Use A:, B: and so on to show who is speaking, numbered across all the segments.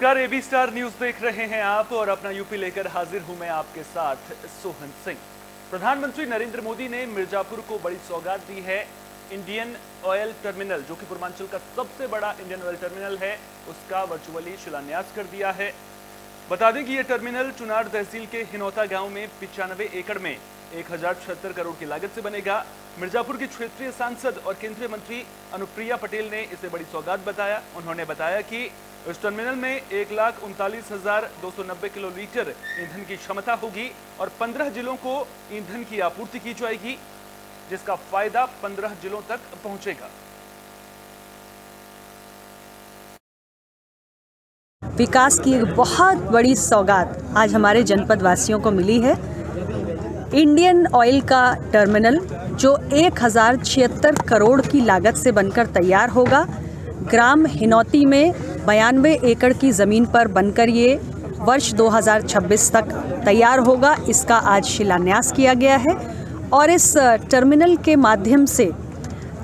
A: नमस्कार, AB star news देख रहे हैं आप और अपना यूपी लेकर हाजिर हूं मैं आपके साथ सोहन सिंह। प्रधानमंत्री नरेंद्र मोदी ने मिर्जापुर को बड़ी सौगात दी है। इंडियन ऑयल टर्मिनल, जो कि पूर्वांचल का सबसे बड़ा इंडियन ऑयल टर्मिनल है, उसका वर्चुअली शिलान्यास कर दिया है। बता दें कि यह टर्मिनल चुनार तहसील के हिनौता गांव में 95 एकड़ में 1076 करोड़ की लागत से बनेगा। मिर्जापुर की क्षेत्रीय सांसद और केंद्रीय मंत्री अनुप्रिया पटेल ने इसे बड़ी सौगात बताया। उन्होंने बताया कि इस टर्मिनल में 1,39,290 किलोलीटर ईंधन की क्षमता होगी और 15 जिलों को ईंधन की आपूर्ति की जाएगी, जिसका फायदा 15 जिलों तक पहुंचेगा।
B: विकास की एक बहुत बड़ी सौगात आज हमारे जनपद वासियों को मिली है। इंडियन ऑयल का टर्मिनल जो 1076 करोड़ की लागत से बनकर तैयार होगा, ग्राम हिनौती में 92 एकड़ की ज़मीन पर बनकर ये वर्ष 2026 तक तैयार होगा। इसका आज शिलान्यास किया गया है और इस टर्मिनल के माध्यम से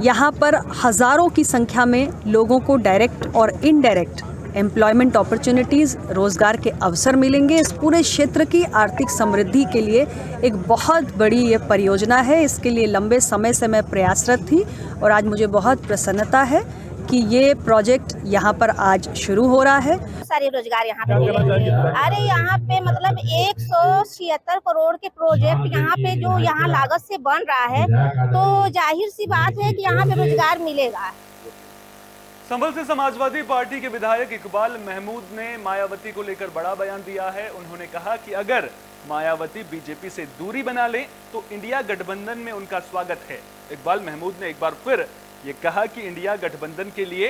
B: यहाँ पर हज़ारों की संख्या में लोगों को डायरेक्ट और इनडायरेक्ट एम्प्लॉयमेंट अपॉर्चुनिटीज़, रोज़गार के अवसर मिलेंगे। इस पूरे क्षेत्र की आर्थिक समृद्धि के लिए एक बहुत बड़ी ये परियोजना है। इसके लिए लंबे समय से मैं प्रयासरत थी और आज मुझे बहुत प्रसन्नता है कि ये प्रोजेक्ट यहाँ पर आज शुरू हो रहा है।
C: सारे रोजगार यहाँ पे मिलेंगे। अरे यहाँ पे मतलब 176 करोड़ के प्रोजेक्ट यहाँ पे जो यहाँ लागत से बन रहा है, तो जाहिर सी बात है कि यहाँ पे रोजगार मिलेगा।
A: संभल से समाजवादी पार्टी के विधायक इकबाल महमूद ने मायावती को लेकर बड़ा बयान दिया है। उन्होंने कहा कि अगर मायावती बीजेपी से दूरी बना ले तो इंडिया गठबंधन में उनका स्वागत है। इकबाल महमूद ने एक बार फिर ये कहा कि इंडिया गठबंधन के लिए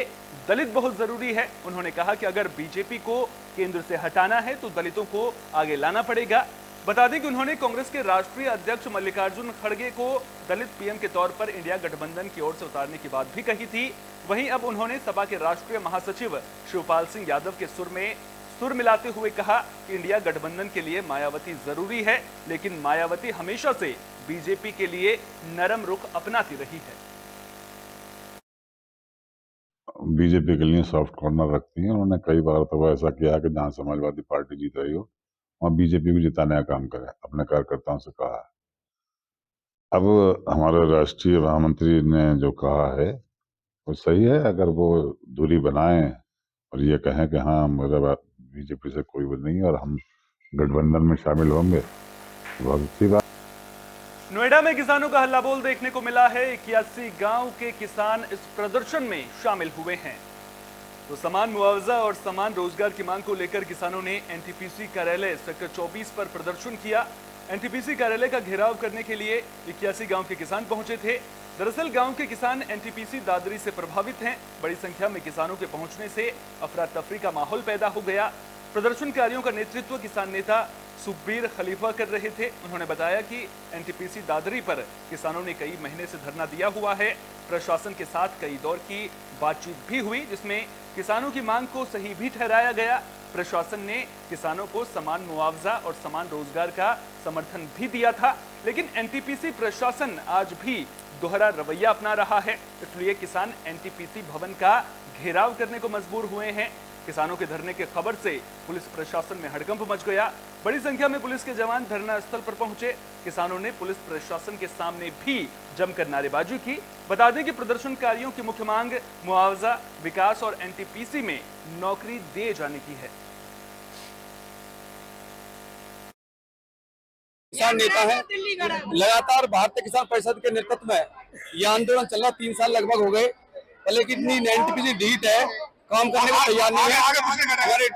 A: दलित बहुत जरूरी है। उन्होंने कहा कि अगर बीजेपी को केंद्र से हटाना है तो दलितों को आगे लाना पड़ेगा। बता दें कि उन्होंने कांग्रेस के राष्ट्रीय अध्यक्ष मल्लिकार्जुन खड़गे को दलित पीएम के तौर पर इंडिया गठबंधन की ओर से उतारने की बात भी कही थी। वहीं अब उन्होंने सपा के राष्ट्रीय महासचिव शिवपाल सिंह यादव के सुर मिलाते हुए कहा कि इंडिया गठबंधन के लिए मायावती जरूरी है, लेकिन मायावती हमेशा से बीजेपी के लिए नरम रुख अपनाती रही है।
D: बीजेपी के लिए सॉफ्ट कॉर्नर रखती हैं। उन्होंने कई बार तो ऐसा किया है कि जहां समाजवादी पार्टी जीत रही हो वहां बीजेपी को जिताने का काम करे, अपने कार्यकर्ताओं से कहा है। अब हमारे राष्ट्रीय महामंत्री ने जो कहा है वो सही है। अगर वो दूरी बनाएं और ये कहें कि हाँ मेरा बीजेपी से कोई वो नहीं और हम गठबंधन में शामिल होंगे, बहुत अच्छी बात।
A: नोएडा में किसानों का हल्ला बोल देखने को मिला है। 81 गांव के किसान इस प्रदर्शन में शामिल हुए हैं। तो समान मुआवजा और समान रोजगार की मांग को लेकर किसानों ने एनटीपीसी कार्यालय सेक्टर 24 पर प्रदर्शन किया। एनटीपीसी कार्यालय का घेराव करने के लिए 81 गांव के किसान पहुंचे थे। दरअसल गांव के किसान एनटीपीसी दादरी से प्रभावित हैं। बड़ी संख्या में किसानों के पहुंचने से अफरा तफरी का माहौल पैदा हो गया। प्रदर्शनकारियों का नेतृत्व किसान नेता सुब्बीर खलीफा कर रहे थे। उन्होंने बताया कि एनटीपीसी दादरी पर किसानों ने कई महीने से धरना दिया हुआ है। प्रशासन के साथ कई दौर की बातचीत भी हुई, जिसमें किसानों की मांग को सही भी ठहराया गया। प्रशासन ने किसानों को समान मुआवजा और समान रोजगार का समर्थन भी दिया था, लेकिन एनटीपीसी प्रशासन आज भी दोहरा रवैया अपना रहा है। इसलिए किसान एनटीपीसी भवन का घेराव करने को मजबूर हुए हैं। किसानों के धरने की खबर से पुलिस प्रशासन में हड़कंप मच गया। बड़ी संख्या में पुलिस के जवान धरना स्थल पर पहुंचे। किसानों ने पुलिस प्रशासन के सामने भी जमकर नारेबाजी की। बता दें कि प्रदर्शनकारियों की मुख्य मांग मुआवजा, विकास और एनटीपीसी में नौकरी दिए जाने की है।
E: किसान नेता है, लगातार भारतीय किसान परिषद के नेतृत्व में यह आंदोलन चल रहा 3 साल लगभग हो गए, लेकिन इतनी एनटीपीसी ढीठ है, काम करने को तैयार नहीं है। हमारे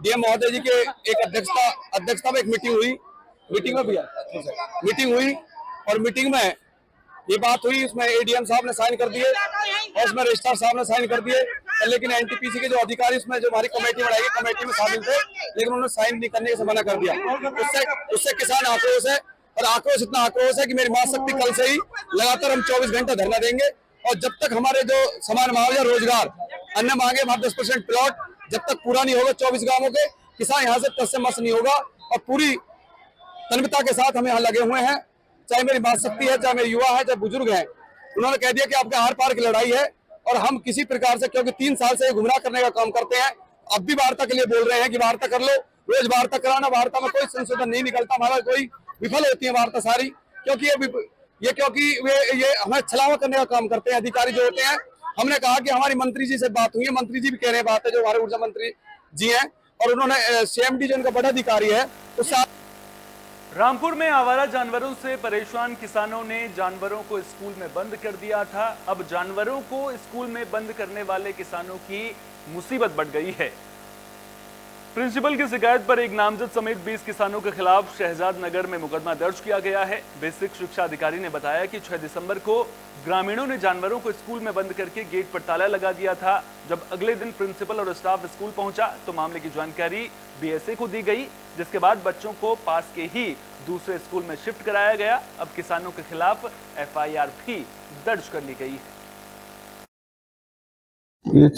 E: डीएम महोदय जी के एक अध्यक्षता में एक मीटिंग हुई और मीटिंग में ये बात हुई। उसमें एडीएम साहब ने साइन कर दिए और उसमें रजिस्ट्रार साहब ने साइन कर दिए, लेकिन एनटीपीसी के जो अधिकारी इसमें जो हमारी कमेटी बनाई कमेटी में शामिल थे, लेकिन उन्होंने साइन नहीं करने से मना कर दिया। उससे किसान आक्रोश है और आक्रोश इतना आक्रोश है कि मेरी महाशक्ति कल से ही लगातार हम 24 घंटे धरना देंगे और जब तक हमारे जो समान मुआवजा, रोजगार, अन्य मांगे, 10% प्लॉट जब तक पूरा नहीं होगा 24 गांवों के, किसान यहाँ से तस से मस नहीं होगा। और पूरी तन्मयता के साथ हम यहाँ लगे हुए हैं, चाहे मेरी महाशक्ति है, चाहे मेरे युवा है, चाहे बुजुर्ग हैं। उन्होंने कह दिया कि आपके आर पार की लड़ाई है और हम किसी प्रकार से, क्योंकि 3 साल से गुमराह करने का काम करते हैं, अब भी वार्ता के लिए बोल रहे हैं कि वार्ता कर लो, रोज वार्ता कराना, वार्ता में कोई संशोधन नहीं निकलता, हमारा कोई विफल होती है वार्ता सारी, क्योंकि ये हमें छलावा करने का काम करते हैं अधिकारी जो होते हैं। हमने कहा कि हमारी मंत्री जी से बात हुई है, मंत्री जी भी कह रहे हैं बात है, जो हमारे ऊर्जा मंत्री जी हैं, और उन्होंने सीएमडी जो उनका बड़ा अधिकारी है उस
A: रामपुर में आवारा जानवरों से परेशान किसानों ने जानवरों को स्कूल में बंद कर दिया था। अब जानवरों को स्कूल में बंद करने वाले किसानों की मुसीबत बढ़ गई है। प्रिंसिपल की शिकायत पर एक नामजद समेत 20 किसानों के खिलाफ शहजाद नगर में मुकदमा दर्ज किया गया है। बेसिक शिक्षा अधिकारी ने बताया कि 6 दिसंबर को ग्रामीणों ने जानवरों को स्कूल में बंद करके गेट पर ताला लगा दिया था। जब अगले दिन प्रिंसिपल और स्टाफ स्कूल पहुंचा तो मामले की जानकारी बीएसए को दी गई, जिसके बाद बच्चों को पास के ही दूसरे स्कूल में शिफ्ट कराया गया। अब किसानों के खिलाफ एफआईआर भी दर्ज कर ली गई है।
F: ये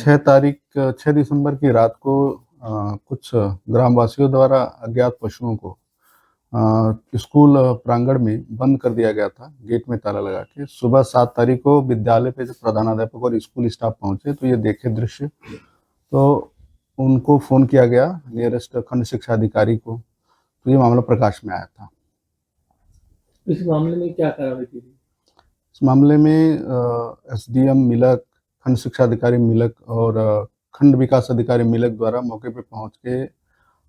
F: 6 दिसंबर की रात को कुछ ग्रामवासियों द्वारा अज्ञात पशुओं को स्कूल प्रांगण में बंद कर दिया गया था, गेट में ताला लगा के। सुबह 7 तारीख को विद्यालय पे जब प्रधानाध्यापक और स्कूल स्टाफ पहुंचे तो ये देखे दृश्य, तो उनको फोन किया गया नियरेस्ट खंड शिक्षा अधिकारी को, तो ये मामला प्रकाश में आया था।
G: इस मामले में क्या कार्रवाई की गई?
F: इस मामले में एसडीएम मिलक, खंड शिक्षा अधिकारी मिलक और खंड विकास अधिकारी मिलक द्वारा मौके पे पहुंच के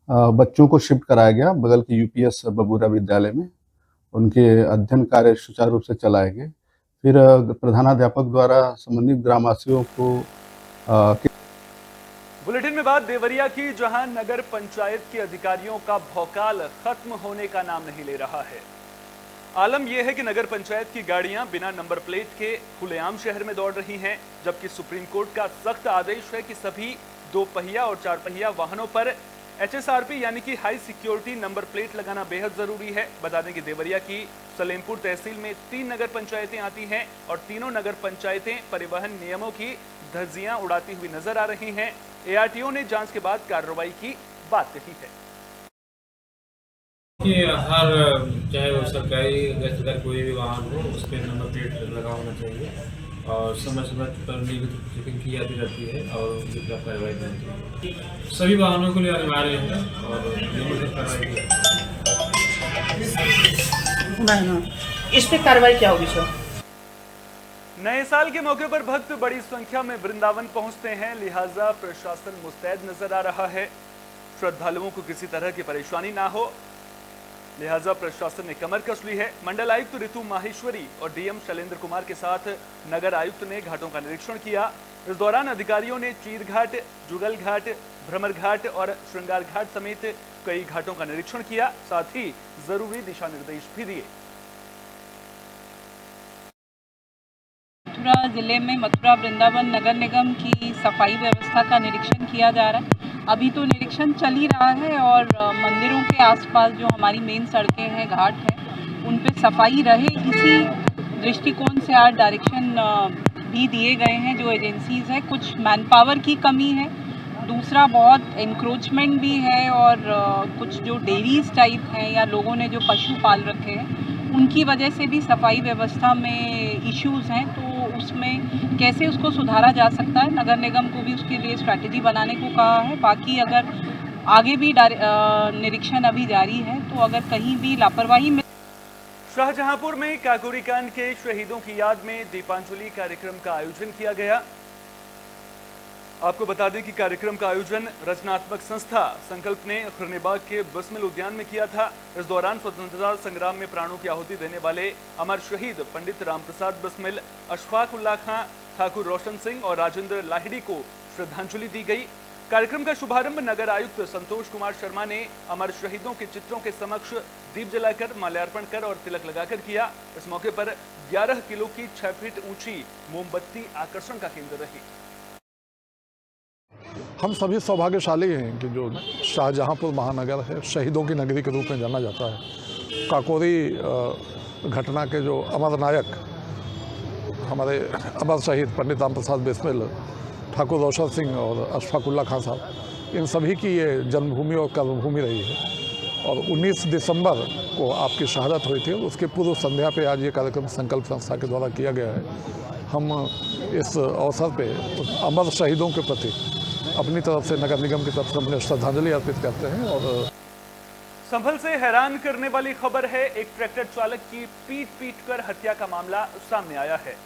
F: बच्चों को शिफ्ट कराया गया बगल के यूपीएस बबूरा विद्यालय में। उनके अध्ययन कार्य सुचारू रूप से चलाए गए। फिर प्रधानाध्यापक द्वारा संबंधित ग्रामवासियों को
A: बुलेटिन में बात देवरिया की, जहां नगर पंचायत के अधिकारियों का भौकाल खत्म होने का नाम नहीं ले रहा है। आलम यह है कि नगर पंचायत की गाड़ियां बिना नंबर प्लेट के खुलेआम शहर में दौड़ रही हैं, जबकि सुप्रीम कोर्ट का सख्त आदेश है कि सभी 2 पहिया और 4 पहिया वाहनों पर HSRP यानी कि हाई सिक्योरिटी नंबर प्लेट लगाना बेहद जरूरी है। बता दें कि देवरिया की सलेमपुर तहसील में 3 नगर पंचायतें आती हैं और तीनों नगर पंचायतें परिवहन नियमों की धज्जियां उड़ाती हुई नजर आ रही हैं। ARTO ने जांच के बाद कार्रवाई की बात कही है
H: कि हर चाहे वो सरकारी गैर कोई भी वाहन हो उस पर नंबर प्लेट लगा होना चाहिए और समय समय पर नियमित चेकिंग की जाती रहती है और जितना कार्रवाई करती है। सभी वाहनों के लिए अनिवार्य है और नियमित कार्रवाई की जाती है।
G: इस पे कार्रवाई क्या होगी सर?
A: नए साल के मौके पर भक्त बड़ी संख्या में वृंदावन पहुंचते हैं, लिहाजा प्रशासन मुस्तैद नजर आ रहा है। श्रद्धालुओं को किसी तरह की परेशानी ना हो, लिहाजा प्रशासन ने कमर कस ली है। मंडल आयुक्त ऋतु माहेश्वरी और डीएम शैलेंद्र कुमार के साथ नगर आयुक्त ने घाटों का निरीक्षण किया। इस दौरान अधिकारियों ने चीर घाट, जुगल घाट, भ्रमर घाट और श्रृंगार घाट समेत कई घाटों का निरीक्षण किया, साथ ही जरूरी दिशा निर्देश भी दिए।
I: मथुरा जिले में मथुरा वृंदावन नगर निगम की सफाई व्यवस्था का निरीक्षण किया जा रहा है। अभी तो निरीक्षण चल ही रहा है और मंदिरों के आसपास जो हमारी मेन सड़कें हैं, घाट हैं, उन पे सफाई रहे, इसी दृष्टिकोण से आज डायरेक्शन भी दिए गए हैं जो एजेंसीज है। कुछ मैन पावर की कमी है, दूसरा बहुत इंक्रोचमेंट भी है और कुछ जो डेयरीज टाइप हैं या लोगों ने जो पशु पाल रखे हैं उनकी वजह से भी सफाई व्यवस्था में इश्यूज हैं। तो उसमें कैसे उसको सुधारा जा सकता है, नगर निगम को भी उसके लिए स्ट्रैटेजी बनाने को कहा है। बाकी अगर आगे भी निरीक्षण अभी जारी है तो अगर कहीं भी लापरवाही में।
A: शाहजहांपुर में काकोरी कांड के शहीदों की याद में दीपांजलि कार्यक्रम का आयोजन किया गया। आपको बता दें कि कार्यक्रम का आयोजन रचनात्मक संस्था संकल्प ने खुरनेबाग के बिस्मिल उद्यान में किया था। इस दौरान स्वतंत्रता संग्राम में प्राणों की आहुति देने वाले अमर शहीद पंडित रामप्रसाद बिस्मिल, अशफाक उल्लाह खां, ठाकुर रोशन सिंह और राजेंद्र लाहिड़ी को श्रद्धांजलि दी गई। कार्यक्रम का शुभारंभ नगर आयुक्त संतोष कुमार शर्मा ने अमर शहीदों के चित्रों के समक्ष दीप जलाकर माल्यार्पण कर और तिलक लगाकर किया। इस मौके पर 11 किलो की 6 फीट ऊंची मोमबत्ती आकर्षण का केंद्र रही।
J: हम सभी सौभाग्यशाली हैं कि जो शाहजहांपुर महानगर है, शहीदों की नगरी के रूप में जाना जाता है। काकोरी घटना के जो अमर नायक हमारे अमर शहीद पंडित रामप्रसाद बिस्मिल, ठाकुर रोशन सिंह और अशफाक उल्लाह खां साहब, इन सभी की ये जन्मभूमि और कर्मभूमि रही है और 19 दिसंबर को आपकी शहादत हुई थी। उसके पूर्व संध्या पे आज ये कार्यक्रम संकल्प संस्था के द्वारा किया गया है। हम इस अवसर पे अमर शहीदों के प्रति अपनी तरफ से, नगर निगम की तरफ से अपने श्रद्धांजलि अर्पित करते हैं। और
A: संभल से हैरान करने वाली खबर है, एक ट्रैक्टर चालक की पीट कर हत्या का मामला सामने आया है।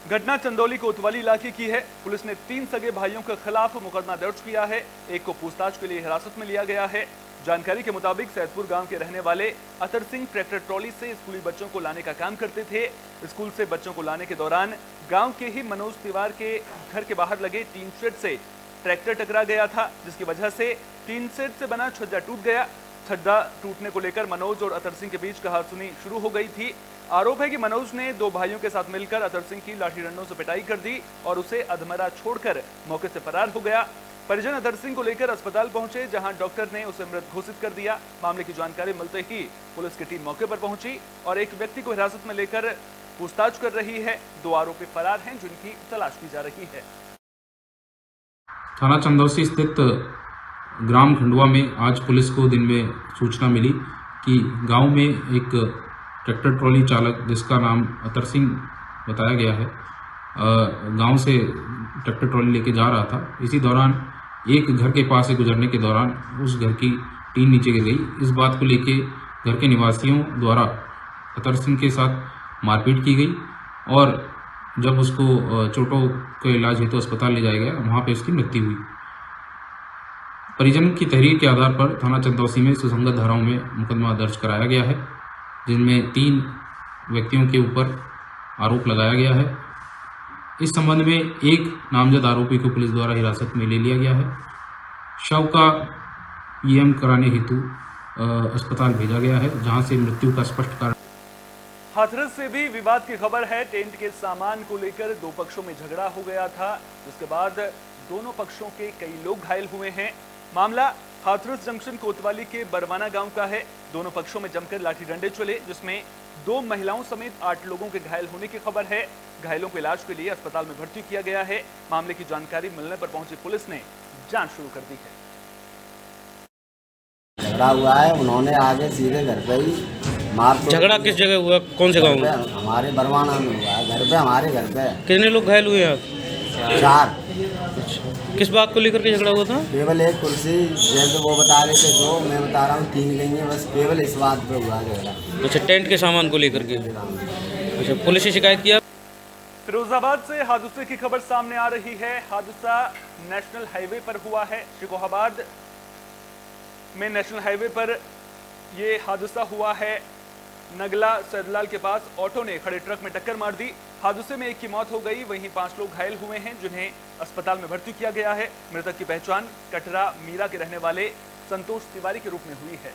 A: घटना चंदौली कोतवाली इलाके की है। पुलिस ने 3 सगे भाइयों के खिलाफ मुकदमा दर्ज किया है। एक को पूछताछ के लिए हिरासत में लिया गया है। जानकारी के मुताबिक सैदपुर गांव के रहने वाले अतर सिंह ट्रैक्टर ट्रॉली से स्कूली बच्चों को लाने का काम करते थे। स्कूल से बच्चों को लाने के दौरान गांव के ही मनोज तिवारी के घर के बाहर लगे टीन शेड से ट्रैक्टर टकरा गया था, जिसकी वजह से टीन शेड से बना छज्जा टूट गया। छज्जा टूटने को लेकर मनोज और अतर सिंह के बीच कहासुनी शुरू हो गई थी। आरोप है कि मनोज ने 2 भाइयों के साथ मिलकर अतर सिंह की लाठी डंडों से पिटाई कर दी और उसे अधमरा छोड़कर मौके से फरार हो गया। परिजन अतर सिंह को लेकर अस्पताल पहुंचे, जहां डॉक्टर ने उसे मृत घोषित कर दिया। मामले की जानकारी मिलते ही पुलिस की टीम मौके पर पहुंची और एक व्यक्ति को हिरासत में लेकर पूछताछ कर रही है। 2 आरोपी फरार हैं, जिनकी तलाश की जा रही है।
K: थाना चंदौसी स्थित ग्राम खंडवा में आज पुलिस को दिन में सूचना मिली कि गांव में एक ट्रैक्टर ट्रॉली चालक, जिसका नाम अतर सिंह बताया गया है, गांव से ट्रैक्टर ट्रॉली लेके जा रहा था। इसी दौरान एक घर के पास से गुजरने के दौरान उस घर की टीन नीचे गिर गई। इस बात को लेके घर के निवासियों द्वारा अतर सिंह के साथ मारपीट की गई और जब उसको चोटों के इलाज हेतु अस्पताल ले जाया गया, वहाँ पे उसकी मृत्यु हुई। परिजन की तहरीर के आधार पर थाना चंदौसी में सुसंगत धाराओं में मुकदमा दर्ज कराया गया है, जिनमें 3 व्यक्तियों के ऊपर आरोप लगाया गया है। इस संबंध में एक नामजद आरोपी को पुलिस द्वारा हिरासत में ले लिया गया है। शव का पीएम कराने हेतु अस्पताल भेजा गया है, जहां से मृत्यु का स्पष्ट कारण।
A: हाथरस से भी विवाद की खबर है। टेंट के सामान को लेकर 2 पक्षों में झगड़ा हो गया था, जिसके बाद दोनों पक्षों के कई लोग घायल हुए हैं। मामला हाथरस जंक्शन कोतवाली के बरवाना गांव का है। दोनों पक्षों में जमकर लाठी डंडे चले, जिसमें 2 महिलाओं समेत 8 लोगों के घायल होने की खबर है। घायलों को इलाज के लिए अस्पताल में भर्ती किया गया है। मामले की जानकारी मिलने पर पहुंची पुलिस ने जांच शुरू कर दी है।
L: झगड़ा हुआ है, उन्होंने आगे सीधे घर पे ही मार।
M: झगड़ा किस जगह हुआ, कौन से गांव में?
L: हमारे बरवाना में हुआ है, घर पे, हमारे घर पे।
M: कितने लोग घायल हुए हैं?
L: 4।
M: किस बात को लेकर के झगड़ा हुआ था?
L: केवल एक कुर्सी, जैसे वो बता रहे थे 2, मैं बता रहा हूँ 3 गई है, बस केवल इस बात पे हुआ झगड़ा।
M: अच्छा, टेंट के सामान को लेकर के। अच्छा, पुलिस से शिकायत किया?
A: फिरोजाबाद से हादसे की खबर सामने आ रही है। हादसा नेशनल हाईवे पर हुआ है। शिकोहाबाद में नेशनल हाईवे पर ये हादसा हुआ है। नगला सैदलाल के पास ऑटो ने खड़े ट्रक में टक्कर मार दी। हादसे में एक की मौत हो गई, वहीं 5 लोग घायल हुए हैं, जिन्हें अस्पताल में भर्ती किया गया है। मृतक की पहचान कटरा मीरा के रहने वाले संतोष तिवारी के रूप में हुई है।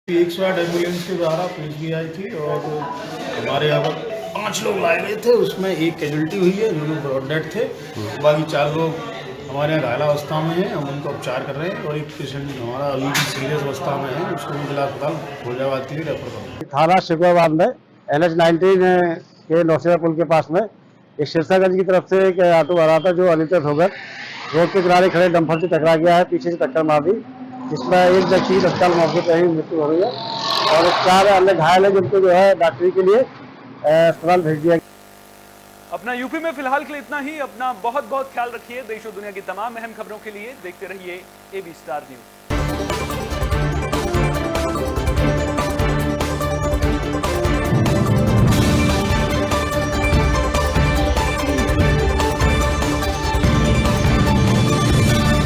N: एक 108 एम्बुलेंस के द्वारा पुलिस भी आई थी और हमारे यहाँ पर 5 लोग लाए गए थे। उसमें एक कैजुअल्टी हुई है, जो लोग ब्रॉड डेड थे। बाकी 4 लोग हमारे यहाँ घायल अवस्था में हैं, हम उनको उपचार कर रहे हैं और एक पेशेंट हमारा अभी भी सीरियस अवस्था में है, उसको जिला अस्पताल फौजाबाद के लिए रेफर कर।
O: थाना शिकोहाबाद में NH-19 के नौसेरा पुल के पास में एक सिरसागंज की तरफ से एक ऑटो आ रहा था, जो अनियंत्रित होकर रोड के किनारे खड़े डंपर से टकरा गया है, पीछे से टक्कर मार दी, जिसमें एक व्यक्ति की तत्काल मौके पर ही मृत्यु हो गई है और 4 अन्य घायल है, जिनको जो है डॉक्टरी के लिए अस्पताल भेज दिया।
A: अपना यूपी में फिलहाल के लिए इतना ही। अपना बहुत बहुत ख्याल रखिए। देश और दुनिया की तमाम अहम खबरों के लिए देखते रहिए AB स्टार न्यूज।